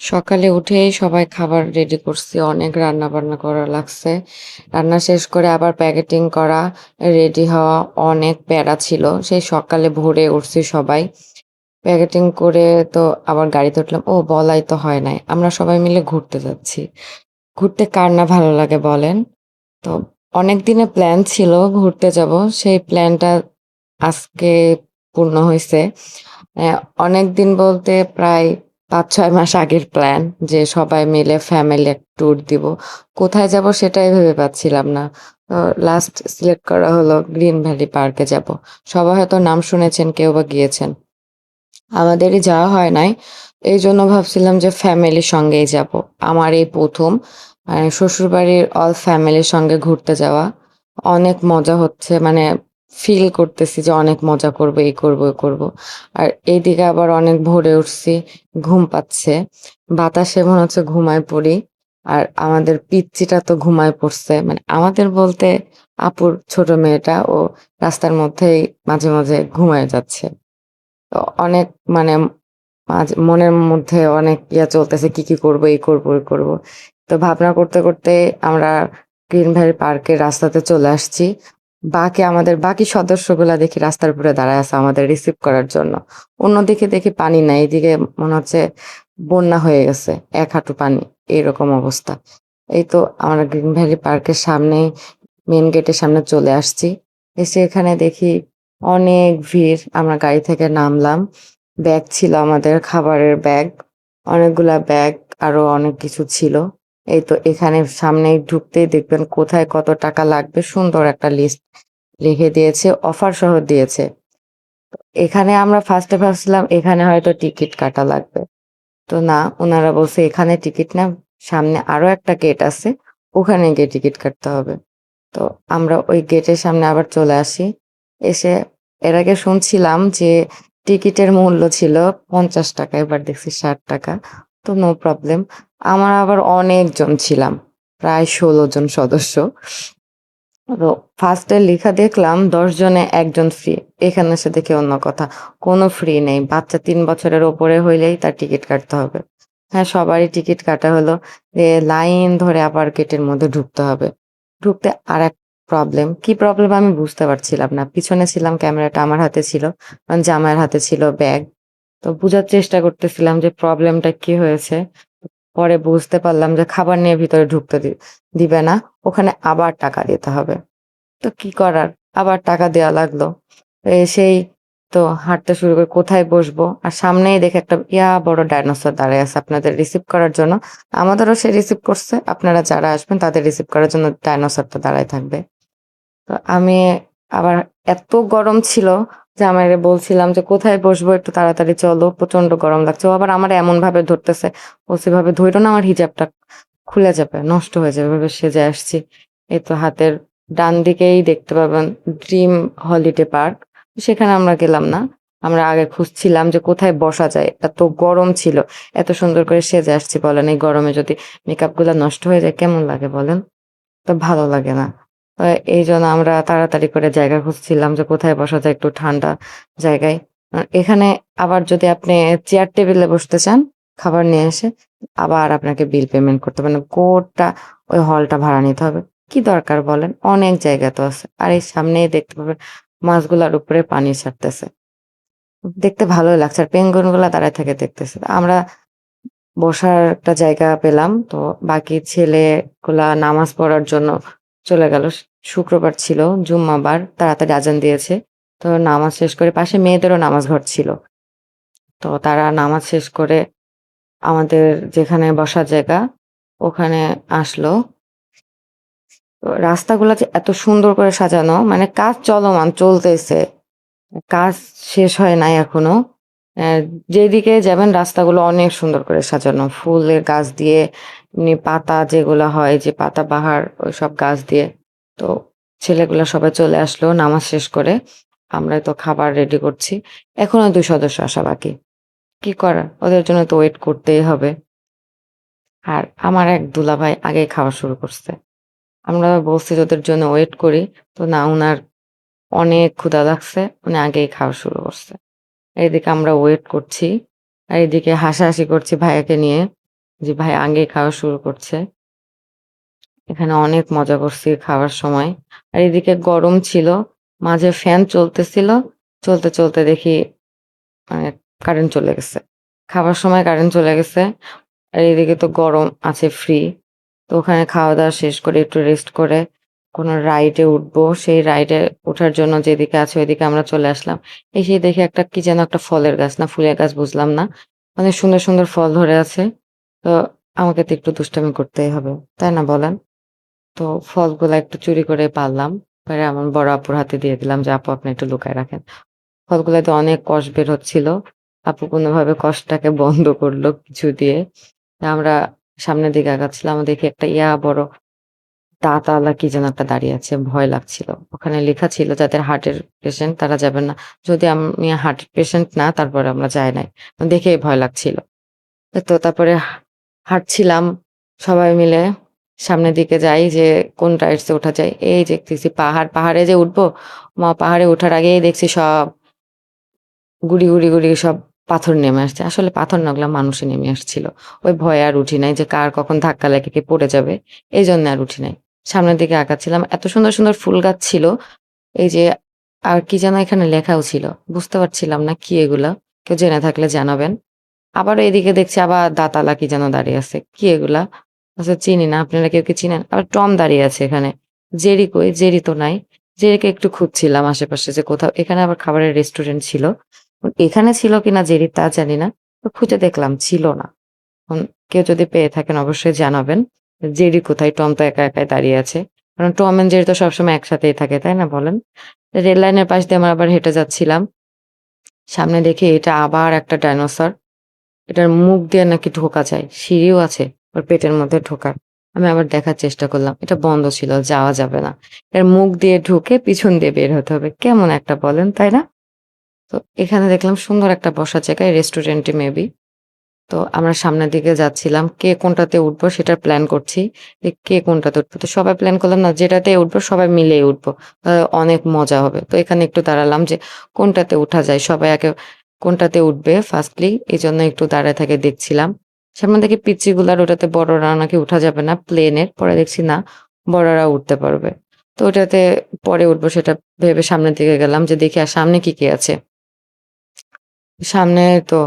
সকালে উঠেই সবাই খাবার রেডি করছি। অনেক রান্না-বান্না করা লাগছে। রান্না শেষ করে আবার প্যাকেটিং করা, রেডি হওয়া অনেক প্যারা ছিল। সেই সকালে ভোরে উঠছি সবাই। প্যাকেটিং করে তো আবার গাড়িতে উঠলাম। ও বলাই তো হয় নাই। আমরা সবাই মিলে ঘুরতে যাচ্ছি। ঘুরতে কার না ভালো লাগে বলেন? তো অনেক দিনের প্ল্যান ছিল ঘুরতে যাব। সেই প্ল্যানটা আজকে পূর্ণ হইছে। অ্যা অনেকদিন বলতে প্রায় ৫-৬ মাস আগের প্ল্যান যে সবাই মিলে ফ্যামিলি এক ট্যুর দিব। কোথায় যাব সেটাই ভেবে পাচ্ছিলাম না। তো লাস্ট সিলেক্ট করা হলো গ্রিন ভ্যালি পার্কে যাব। সবাই হয়তো নাম শুনেছেন, কেউ বা গিয়েছেন। আমাদেরই যাওয়া হয় নাই। এইজন্য ভাবছিলাম যে ফ্যামিলির সঙ্গেই যাব। আমার এই ১ম শ্বশুরবাড়ির অল ফ্যামিলির সঙ্গে ঘুরতে যাওয়া। অনেক মজা হচ্ছে মানে ফিল করতেছি যে অনেক মজা করব, এই করব, ওই করব। আর এইদিকে আবার অনেক ভোরে উঠছি, ঘুম পাচ্ছে। বাতাসে মনে হচ্ছে ঘুমায় পড়ি। আর আমাদের পিচ্চিটা তো ঘুমায় পড়ছে। মানে আমাদের বলতে আপুর ছোট মেয়েটা ও রাস্তার মধ্যেই মাঝে, মাঝে ঘুমায়ে যাচ্ছে। তো অনেক মানে মনের মধ্যে অনেক চলতেছে কি করব, এই করব, ওই করব। তো ভাবনা করতে, করতে আমরা গ্রিন ভ্যালি পার্কের রাস্তাতে চলে আসছি। আমাদের বাকি সদস্যগুলা দেখি রাস্তার উপরে দাঁড়ায় আছে আমাদের রিসিভ করার জন্য। অন্যদিকে দেখি পানি নাই। এদিকে মনে হচ্ছে বন্যা হয়ে গেছে। ১ হাঁটু পানি। এরকম অবস্থা। এই তো আমরা গ্রিন ভ্যালি পার্কের সামনেই মেইন গেটের সামনে চলে আসছি। এসে এখানে দেখি অনেক ভিড়। আমরা গাড়ি থেকে নামলাম। ব্যাগ ছিল আমাদের, খাবারের ব্যাগ। অনেকগুলা ব্যাগ আরো অনেক কিছু ছিল। এই তো এখানে সামনেই ঢুকতেই দেখবেন কোথায় কত টাকা লাগবে সুন্দর একটা লিস্ট লিখে দিয়েছে, অফার সহ দিয়েছে। এখানে আমরা ফার্স্টে ভাবছিলাম এখানে হয়তো টিকিট কাটা লাগবে। তো না, উনারা বলছে এখানে টিকিট না, সামনে আরো একটা গেট আছে, ওখানে গিয়ে টিকিট কাটতে হবে। তো আমরা ওই গেটের সামনে আবার চলে আসি। এসে এর আগে শুনছিলাম যে টিকিটের মূল্য ছিল ৳৫০, এবার দেখছি ৳৬০। তো নো প্রবলেম। আমরা আবার অনেকজন ছিলাম। প্রায় ১৬ জন সদস্য। তো ফার্স্টে লিখা দেখলাম ১০ জনে ১ জন ফ্রি। এখানে এসে দেখি অন্য কথা। কোনো ফ্রি নেই। বাচ্চা ৩ বছরের ওপরে হইলেই তার টিকিট কাটতে হবে। হ্যাঁ, সবারই টিকিট কাটা হলো। লাইন ধরে আবার গেটের মধ্যে ঢুকতে হবে। ঢুকতে আরেক প্রবলেম। কি প্রবলেম আমি বুঝতে পারছিলাম না। পিছনে ছিলাম, ক্যামেরাটা আমার হাতে ছিল। জামাইয়ের হাতে ছিল ব্যাগ। তো বুঝার চেষ্টা করতেছিলাম যে প্রবলেমটা কি হয়েছে। পরে বুঝতে পারলাম যে খাবার নিয়ে ভিতরে ঢুকতে দিবে না। ওখানে আবার টাকা দিতে হবে। তো কি করার? আবার টাকা দেয়া লাগলো। এসেই তো হাঁটতে শুরু করি, কোথায় বসবো? আর সামনেই দেখি একটা বড় ডাইনোসর দাঁড়ায় আছে আপনাদের রিসিভ করার জন্য। আমাদেরও সে রিসিভ করছে। আপনারা যারা আসবেন তাদের রিসিভ করার জন্য ডাইনোসরটা দাঁড়ায় থাকবে। তো আমি আবার এত গরম ছিল যে আমারে বলছিলাম যে, "কোথায় বসবো? একটু তাড়াতাড়ি চলো। প্রচন্ড গরম লাগছে।" ও আবার আমারে এমনভাবে ধরতেছে, বলছে, "এভাবে ধইরো না, আমার হিজাবটা খুলে যাবে, নষ্ট হয়ে যাবে।" এভাবে সেজে আসছি। এই তো হাতের ডান দিকেই দেখতে পাবেন ড্রিম হলিডে পার্ক। সেখানে আমরা গেলাম না। আমরা আগে খুঁজছিলাম যে কোথায় বসা যায়। এত গরম ছিল। এত সুন্দর করে সেজে আসছি বলেন, এই গরমে যদি মেকআপ গুলা নষ্ট হয়ে যায় কেমন লাগে বলেন? তো ভালো লাগে না। তো এইজন্য আমরা তাড়াতাড়ি করে জায়গা খুঁজছিলাম যে কোথায় বসা যায় একটু ঠান্ডা জায়গায়। এখানে আবার যদি আপনি চেয়ার টেবিলে বসতে চান, খাবার নিয়ে এসে আবার আপনাকে বিল পেমেন্ট করতে হবে। মানে গোটা ওই হলটা ভাড়া নিতে হবে। কি দরকার বলেন? অনেক জায়গা তো আছে। আর এই সামনেই দেখতে পাবেন মাছগুলার উপরে পানি ছাড়তেছে। দেখতে ভালোই লাগছে। আর পেঙ্গুইন গুলা দাঁড়ায় থেকে দেখতেছে। আমরা বসার একটা জায়গা পেলাম। তো বাকি ছেলেগুলা নামাজ পড়ার জন্য চলে গেল। শুক্রবার ছিল, জুম্মাবার, তাড়াতাড়ি আজান দিয়েছে। তো নামাজ শেষ করে পাশে মেয়েদেরও নামাজ ঘর ছিল। তো তারা নামাজ শেষ করে আমাদের যেখানে বসার জায়গা, ওখানে আসলো। তো রাস্তাগুলা যে এত সুন্দর করে সাজানো, মানে কাজ চলমান, চলতেছে। কাজ শেষ হয় নাই এখনো। অ্যা যেদিকে যাবেন রাস্তাগুলো অনেক সুন্দর করে সাজানো। ফুলের গাছ দিয়ে, এমনি পাতা যেগুলা হয় যে পাতাবাহার ওইসব গাছ দিয়ে। তো ছেলেগুলা সবাই চলে আসলো নামাজ শেষ করে। আমরা তো খাবার রেডি করছি। এখনো ২ সদস্য আসা বাকি। কি করার? ওদের জন্য তো ওয়েট করতেই হবে। আর আমার এক দুলাভাই আগেই খাওয়া শুরু করছে। আমরা বলছি যে ওদের জন্য ওয়েট করি। তো না, উনার অনেক ক্ষুধা লাগছে। উনি আগেই খাওয়া শুরু করছে। এদিকে আমরা ওয়েট করছি। আর এদিকে হাসাহাসি করছি ভাইয়াকে নিয়ে। যে ভাই আগে খাওয়া শুরু করছে। এখানে অনেক মজা করছি খাওয়ার সময়। আর এদিকে গরম ছিল, মাঝে ফ্যান চলতেছিল। চলতে দেখি মানে কারেন্ট চলে গেছে। খাবার সময় কারেন্ট চলে গেছে। আর এদিকে তো গরম আছে ফ্রি। তো ওখানে খাওয়া-দাওয়া শেষ করে একটু রেস্ট করে কোনো রাইডে উঠবো। সেই রাইডে ওঠার জন্য যেদিকে আছে ওইদিকে আমরা চলে আসলাম। এসেই দেখি একটা কি যেন একটা ফলের গাছ না ফুলের গাছ বুঝলাম না। অনেক সুন্দর ফল ধরে আছে। তো আমাকে তো একটু দুষ্টামি করতেই হবে। তাই না বলেন? তো ফলগুলা একটু চুরি করে পারলাম। পরে আমার বড় আপুর হাতে দিয়ে দিলাম যে, "আপু আপনি একটু লুকায় রাখেন।" ফলগুলাতে অনেক কষ বের হচ্ছিল। আপু কোনভাবে কষটাকে বন্ধ করলো কিছু দিয়ে। আমরা সামনের দিকে আগাচ্ছিলাম। দেখি একটা বড় দাঁতওয়ালা কি যেন একটা দাঁড়িয়ে আছে। ভয় লাগছিল। ওখানে লেখা ছিল যাদের হার্টের পেশেন্ট তারা যাবেন না। যদি আমি হার্টের পেশেন্ট না তারপরে আমরা যাই নাই। দেখেই ভয় লাগছিল। তো তারপরে হাঁটছিলাম সবাই মিলে। সামনের দিকে যাই যে কোন রাইডস এ ওঠা যায়। এই দেখতেছি পাহাড়ে যে উঠবো, পাহাড়ে ওঠার আগেই দেখছি সব গুড়ি সব পাথর নেমে আসছে। আসলে পাথর না ওগুলা মানুষই নেমে আসছিল। ওই ভয়ে আর উঠি নাই যে কার কখন ধাক্কা লেগে কে পড়ে যাবে। এইজন্য আর উঠি নাই। সামনের দিকে আগাচ্ছিলাম। এত সুন্দর ফুল গাছ ছিল। এই যে আর কি যেন এখানে লেখাও ছিল। বুঝতে পারছিলাম না কি এগুলা। কেউ জেনে থাকলে জানাবেন। আবারও এদিকে দেখছি আবার দাঁতালা কি যেন দাঁড়িয়ে আছে। কি এগুলা? আচ্ছা চিনি না। আপনারা কেউ কি চিনেন? আবার টম দাঁড়িয়ে আছে এখানে। জেরি কই? জেরি তো নাই। জেরিকে একটু খুঁজছিলাম আশেপাশে যে কোথাও এখানে আবার খাবারের রেস্টুরেন্ট ছিল। এখানে ছিল কিনা জেরি তা জানি না। তো খুঁজে দেখলাম ছিল না। এখন কেউ যদি পেয়ে থাকেন অবশ্যই জানাবেন। জেরি কোথায়? টম তো একাই দাঁড়িয়ে আছে। কারণ টম এন্ড জেরি তো সবসময় একসাথেই থাকে, তাই না বলেন? রেল লাইনের পাশ দিয়ে আমরা আবার হেঁটে যাচ্ছিলাম। সামনে দেখি এটা আবার একটা ডাইনোসর। এটার মুখ দিয়ে নাকি ঢোকা যায়। সিঁড়িও আছে ওর পেটের মধ্যে ঢোকার। আমি আবার দেখার চেষ্টা করলাম। এটা বন্ধ ছিল, যাওয়া যাবে না। এর মুখ দিয়ে ঢুকে পিছন দিয়ে বের হতে হবে। কেমন একটা বলেন, তাই না? তো এখানে দেখলাম সুন্দর একটা বসার জায়গায় রেস্টুরেন্টে মেবি। তো আমরা সামনের দিকে যাচ্ছিলাম। কে কোনটাতে উঠবো সেটার প্ল্যান করছি। যে কে কোনটাতে উঠবো। তো সবাই প্ল্যান করলাম না যেটাতে উঠবো সবাই মিলেই উঠবো। অনেক মজা হবে। তো এখানে একটু দাঁড়ালাম যে কোনটাতে উঠা যায়। সবাই আগে কোনটাতে উঠবে ফার্স্টলি এজন্য একটু দাঁড়ায় থেকে দেখছিলাম। সামনে দেখি পিচ্চিগুলার ওটাতে বড়রা নাকি উঠা যাবে না প্লেনের। পরে দেখছি না বড়রা উঠতে পারবে। তো ওটাতে পরে উঠবো সেটা ভেবে সামনের দিকে গেলাম যে দেখি আর সামনে কি আছে। সামনে তো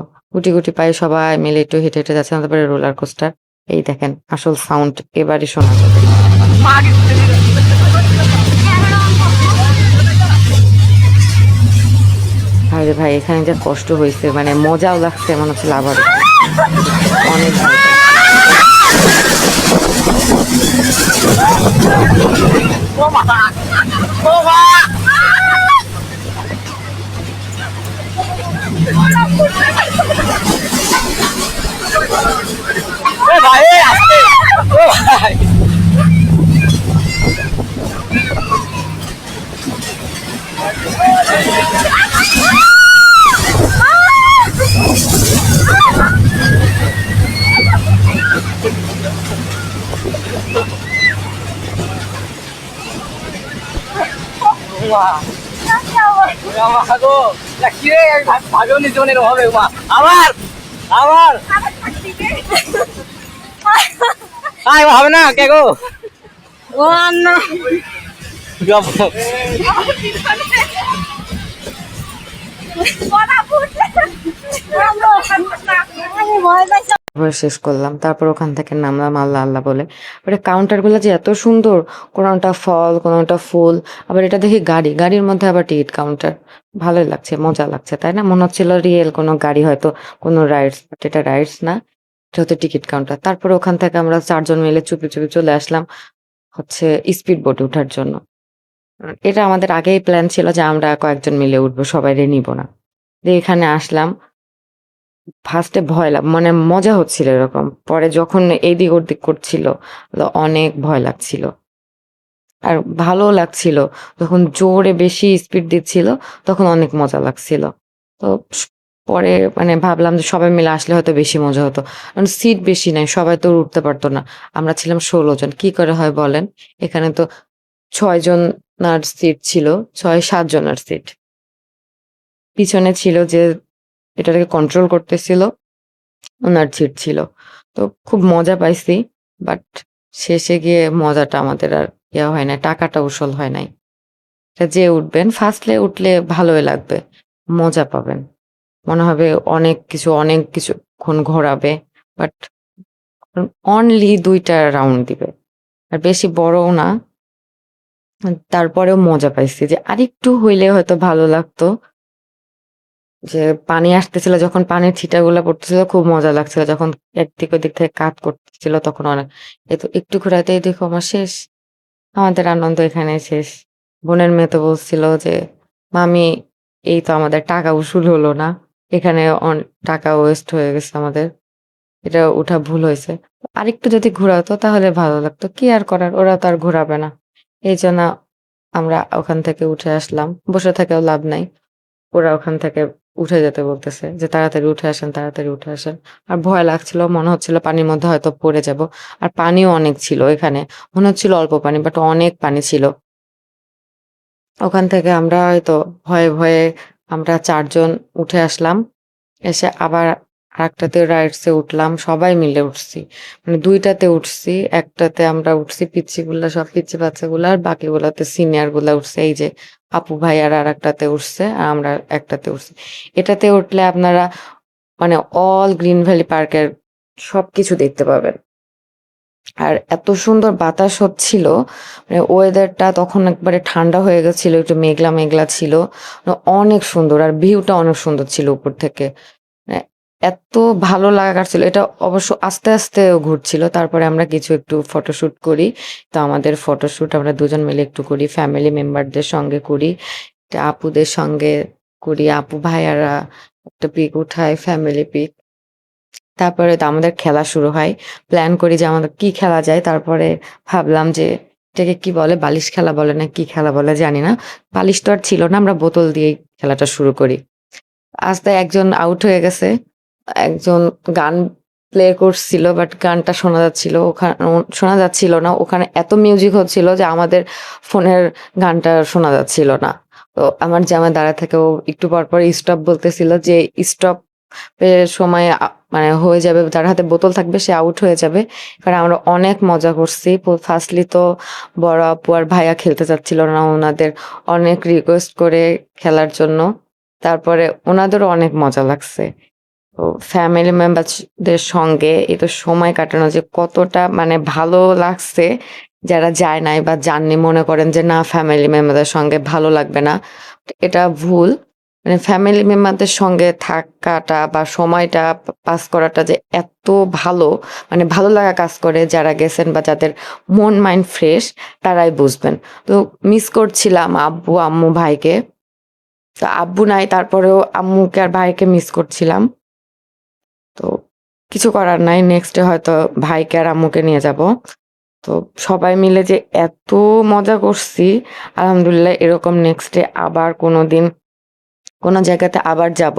গুটি পায়ে সবাই মিলে একটু হেঁটে যাচ্ছিলাম। তারপরে রোলার কোস্টার। এই দেখেন আসল সাউন্ড এবারই শোনা যাবে। আরে ভাই এখানে যা কষ্ট হইছে মানে মজাও লাগছে মনে হচ্ছিল আবার অনেক ভয় মা মা গো কি রে আমি ভাবেও নি জীবনে এরকম হবে মা আবার আবার আয় হবে না কে গো ও না শেষ করলাম। তারপর ওখান থেকে নামলাম আল্লাহ বলে। ওটা কাউন্টার গুলা যে এত সুন্দর কোনটা ফল কোনটা ফুল আবার এটা দেখি গাড়ির মধ্যে আবার টিকিট কাউন্টার। ভালোই লাগছে মজা লাগছে তাই না মনে হচ্ছিল রিয়েল কোনো গাড়ি হয়তো কোনো রাইডস বাট এটা রাইডস না এটা হচ্ছে টিকিট কাউন্টার। তারপর ওখান থেকে আমরা 4 জন মিলে চুপি চলে আসলাম হচ্ছে স্পিড বোটে ওঠার জন্য। এটা আমাদের আগেই প্ল্যান ছিল যে আমরা কয়েকজন মিলে উঠবো সবাইরে নিব না। এখানে আসলাম ফার্স্টে মানে মজা হচ্ছিল এরকম। পরে যখন এদিক ওদিক করছিল অনেক ভয় লাগছিল। আর ভালোও লাগছিল। যখন জোরে বেশি স্পিড দিচ্ছিল তখন অনেক মজা লাগছিল। তো পরে মানে ভাবলাম যে সবাই মিলে আসলে হয়তো বেশি মজা হতো। কারণ সিট বেশি নাই সবাই তো উঠতে পারতো না। আমরা ছিলাম 16 জন। কি করে হয় বলেন? এখানে তো 6 জনার সিট ছিল। 6-7 জনার সিট। পিছনে ছিল যে এটাকে কন্ট্রোল করতেছিল উনার সিট ছিল। তো খুব মজা পাইছি। বাট শেষে গিয়ে মজাটা আমাদের আর ইয়া হয় নাই। টাকাটা উসুল হয় নাই। যে উঠবেন ফার্স্টে উঠলে ভালোই লাগবে। মজা পাবেন। মনে হবে অনেক কিছুক্ষণ ঘোরাবে। বাট অনলি ২ টা রাউন্ড দিবে। আর বেশি বড়ও না। তারপরেও মজা পাইছি যে আরেকটু হইলে হয়তো ভালো লাগতো। যে পানি আসতেছিল যখন পানির ছিটাগুলা পড়তেছিল খুব মজা লাগছিল। যখন একদিক ওদিক থেকে কাত করতেছিল তখন অনেক একটু ঘোরাতেই দেখো আমার শেষ। আমাদের আনন্দ এখানেই শেষ। বোনের মেয়ে তো বলছিল যে, "মামি এই তো আমাদের টাকা উসুল হলো না। এখানে টাকা ওয়েস্ট হয়ে গেছে আমাদের। এটা উঠা ভুল হইছে। আরেকটু যদি ঘোরাতো তাহলে ভালো লাগতো। কি আর করার? ওরা তো আর ঘোরাবে না।" এইজন্য আমরা ওখান থেকে উঠে আসলাম। বসে থেকেও লাভ নাই। ওরা ওখান থেকে উঠে যেতে বলতেছে যে, "তাড়াতাড়ি উঠে আসেন, তাড়াতাড়ি উঠে আসেন।" আর ভয় লাগছিল। মনে হচ্ছিল পানির মধ্যে হয়তো পড়ে যাবো। আর পানিও অনেক ছিল এখানে। মনে হচ্ছিল অল্প পানি বাট অনেক পানি ছিল। ওখান থেকে আমরা হয়তো ভয়ে আমরা ৪ জন উঠে আসলাম। এসে আবার আরেকটাতে রাইডসে উঠলাম। সবাই মিলে উঠছি। মানে ২ টাতে উঠছি। একটাতে আমরা উঠছি পিচ্চিগুলা সব পিচ্চি বাচ্চাগুলা আর বাকিগুলাতে সিনিয়র গুলা উঠছে। এই যে আপু ভাইয়ারা আরেকটাতে উঠছে আর আমরা একটাতে উঠছি। এটাতে উঠলে আপনারা মানে অল গ্রিন ভ্যালি পার্কের সবকিছু দেখতে পাবেন। আর এত সুন্দর বাতাস হচ্ছিল, মানে ওয়েদারটা তখন একবারে ঠান্ডা হয়ে গেছিল, একটু মেঘলা ছিল। অনেক সুন্দর আর ভিউটা অনেক সুন্দর ছিল উপর থেকে। মানে এত ভালো লাগার ছিল। এটা অবশ্য আস্তে ঘুরছিল। তারপরে আমরা কিছু একটু ফটোশুট করি। তো আমাদের ফটোশুট আমরা ২ জন মিলে একটু করি। ফ্যামিলি মেম্বারদের সঙ্গে করি। আপুদের সঙ্গে করি। আপু ভাইয়ারা একটা পিক উঠায়, ফ্যামিলি পিক। তারপরে তো আমাদের খেলা শুরু হয়। প্ল্যান করি যে আমাদের কি খেলা যায়। তারপরে ভাবলাম যে এটাকে কি বলে? বালিশ খেলা বলে না কি খেলা বলে জানি না। বালিশ তো আর ছিল না। আমরা বোতল দিয়েই খেলাটা শুরু করি। আস্তে একজন আউট হয়ে গেছে। একজন গান প্লে করছিল বাট গানটা শোনা যাচ্ছিল না। ওখানে এত মিউজিক হচ্ছিল যে আমাদের ফোনের গানটা শোনা যাচ্ছিল না। তো আমার জামাই দাঁড়ায় থেকে ও একটু পর স্টপ বলতেছিল যে স্টপ এর সময় মানে হয়ে যাবে, যার হাতে বোতল থাকবে সে আউট হয়ে যাবে। কারণ আমরা অনেক মজা করছি। ফার্স্টলি তো বড় আপু আর ভাইয়া খেলতে চাচ্ছিল না। ওনাদের অনেক রিকোয়েস্ট করে খেলার জন্য। তারপরে ওনাদেরও অনেক মজা লাগছে। তো ফ্যামিলি মেম্বারদের সঙ্গে এই তো সময় কাটানো যে কতটা মানে ভালো লাগছে, যারা যায় নাই বা যাননি মনে করেন যে না ফ্যামিলি মেম্বারদের সঙ্গে ভালো লাগবে না। এটা ভুল। মানে ফ্যামিলি মেম্বারদের সঙ্গে থাকাটা বা সময়টা পাস করাটা যে এত ভালো, মানে ভালো লাগা কাজ করে যারা গেছেন বা যাদের মন মাইন্ড ফ্রেশ তারাই বুঝবেন। তো মিস করছিলাম আব্বু, আম্মু, ভাইকে। তো আব্বু নাই তারপরেও আম্মুকে আর ভাইকে মিস করছিলাম। তো কিছু করার নাই। নেক্সট ডে হয়তো ভাইকে আর আম্মুকে নিয়ে যাব। তো সবাই মিলে যে এত মজা করছি, আলহামদুলিল্লাহ এরকম নেক্সট ডে আবার কোনোদিন কোনো জায়গাতে আবার যাব।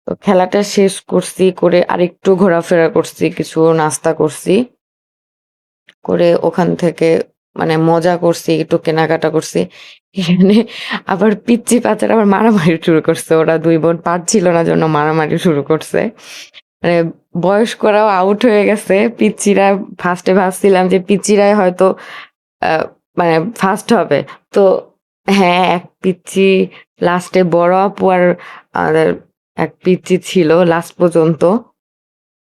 তো খেলাটা শেষ করছি, করে আরেকটু ঘোরাফেরা করছি, কিছু নাস্তা করছি। করে ওখান থেকে মানে মজা করছি, একটু কেনাকাটা করছি। এখানে আবার পিচ্চি বাচ্চারা আবার মারামারি শুরু করছে। ওরা ২ বোন পারছিল না জন্য মারামারি শুরু করছে। মানে বয়স্করাও আউট হয়ে গেছে। পিচ্চিরা ফার্স্টে ভাবছিলাম যে পিচ্চিরাই হয়তো আ মানে ফার্স্ট হবে। তো হ্যাঁ, এক পিচ্চি লাস্টে বড় আপু আর আমাদের এক পিচ্চি ছিল লাস্ট পর্যন্ত।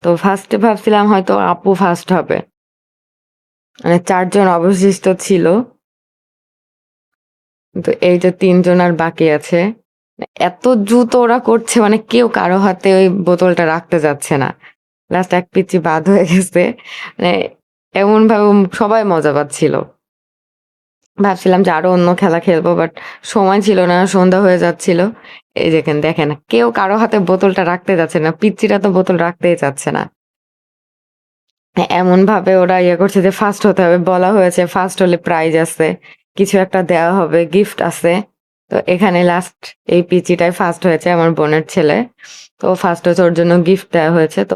তো ফার্স্টে ভাবছিলাম হয়তো আপু ফার্স্ট হবে। মানে ৪ জন অবশিষ্ট ছিল। কিন্তু এই যে ৩ জন আর বাকি আছে। এত দ্রুত ওরা করছে মানে কেউ কারো হাতে ওই বোতলটা রাখতে যাচ্ছে না। লাস্ট এক পিচ্চি বাদ হয়ে গেছে। মানে এমনভাবে সবাই মজা পাচ্ছিল। ভাবছিলাম যে আরো অন্য খেলা খেলবো বাট সময় ছিল না, সন্ধ্যা হয়ে যাচ্ছিল। এই দেখেন কেউ কারো হাতে বোতলটা রাখতে যাচ্ছে না। পিচ্চিরা তো বোতল রাখতেই চাচ্ছে না। এমনভাবে ওরা ইয়ে করছে যে ফার্স্ট হতে হবে। বলা হয়েছে ফার্স্ট হলে প্রাইজ আছে। কিছু একটা দেওয়া হবে, গিফট আছে। তো এখানে লাস্ট এই পিচ্চিটাই ফার্স্ট হয়েছে, আমার বোনের ছেলে। তো ফার্স্ট হয়েছে, ওর জন্য গিফট দেওয়া হয়েছে। তো